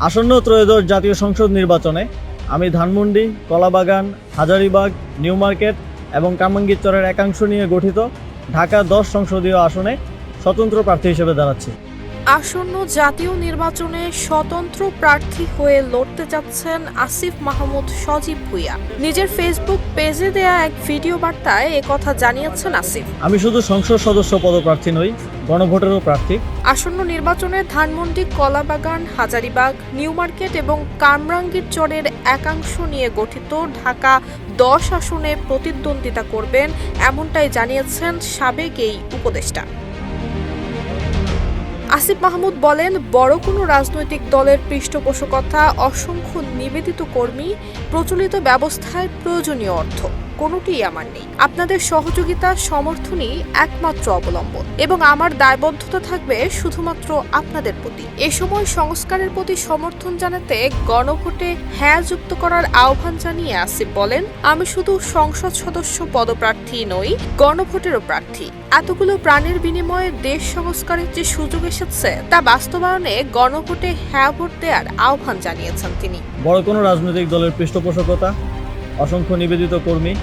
আসন্ন ত্রয়োদশ জাতীয় সংসদ নির্বাচনে আমি ধানমন্ডি, কলাবাগান, হাজারীবাগ, নিউ মার্কেট এবং কামরাঙ্গীরচরের একাংশ নিয়ে গঠিত ঢাকা 10 সংসদীয় আসনে স্বতন্ত্র প্রার্থী হিসেবে দাঁড়াচ্ছি। আসন্ন জাতীয় নির্বাচনে স্বতন্ত্র প্রার্থী হয়ে লড়তে যাচ্ছেন আসিফ মাহমুদ সজীব ভুঁইয়া। নিজের ফেসবুক পেজে দেয়া এক ভিডিও বার্তায় একথা জানিয়েছেন আসিফ। আমি শুধু সংসদ সদস্য পদপ্রার্থী নই, গণভোটেরও প্রার্থী। আসন্ন নির্বাচনে ধানমন্ডি, কলাবাগান, হাজারীবাগ, নিউ মার্কেট এবং কামরাঙ্গীরচরের একাংশ নিয়ে গঠিত ঢাকা 10 আসনে প্রতিদ্বন্দ্বিতা করবেন, এমনটাই জানিয়েছেন সাবেক এই উপদেষ্টা। আসিফ মাহমুদ বলেন, বড় কোনো রাজনৈতিক দলের পৃষ্ঠপোষকতা, অসংখ্য নিবেদিত কর্মী, প্রচলিত ব্যবস্থায় প্রয়োজনীয় অর্থ কোনোটিই আমার নেই। আপনাদের সহযোগিতা, সমর্থনই একমাত্র অবলম্বন এবং আমার দায়বদ্ধতা থাকবে শুধুমাত্র আপনাদের প্রতি। এ সময় সংস্কারের প্রতি সমর্থন জানাতে গণভোটে হ্যাঁ যুক্ত করার আহ্বান জানিয়ে আসিফ বলেন, আমি শুধু সংসদ সদস্য পদপ্রার্থী নই, গণভোটেরও প্রার্থী। এতগুলো প্রাণের বিনিময়ে দেশ সংস্কারের যে সুযোগ এসেছে তা বাস্তবায়নে গণভোটে হ্যাঁ ভোট দেওয়ার আহ্বান জানিয়েছেন তিনি। বড় কোনো রাজনৈতিক দলের পৃষ্ঠপোষকতা, অসংখ্য নিবেদিত কর্মী,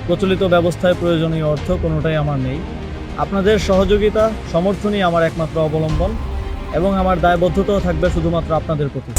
প্রচলিত ব্যবস্থায় প্রয়োজনীয় অর্থ কোনোটাই আমার নেই। আপনাদের সহযোগিতা, সমর্থনই আমার একমাত্র অবলম্বন এবং আমার দায়বদ্ধতাও থাকবে শুধুমাত্র আপনাদের প্রতি।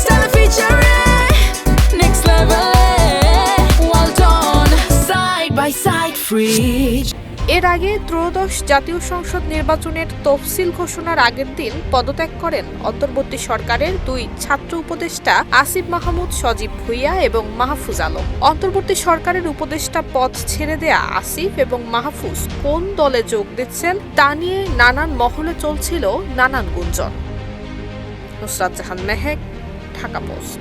এর আগে ত্রয়োদশ জাতীয় সংসদ নির্বাচনের তফসিল ঘোষণার আগের দিন পদত্যাগ করেন অন্তর্বর্তী সরকারের 2 ছাত্র উপদেষ্টা আসিফ মাহমুদ সজীব ভুঁইয়া এবং মাহফুজ আলম। অন্তর্বর্তী সরকারের উপদেষ্টা পদ ছেড়ে দেয়া আসিফ এবং মাহফুজ কোন দলে যোগ দিচ্ছেন তা নিয়ে নানান মহলে চলছিল নানান গুঞ্জন। নুসরাত জাহান মেহেক, ঢাকা পোস্ট।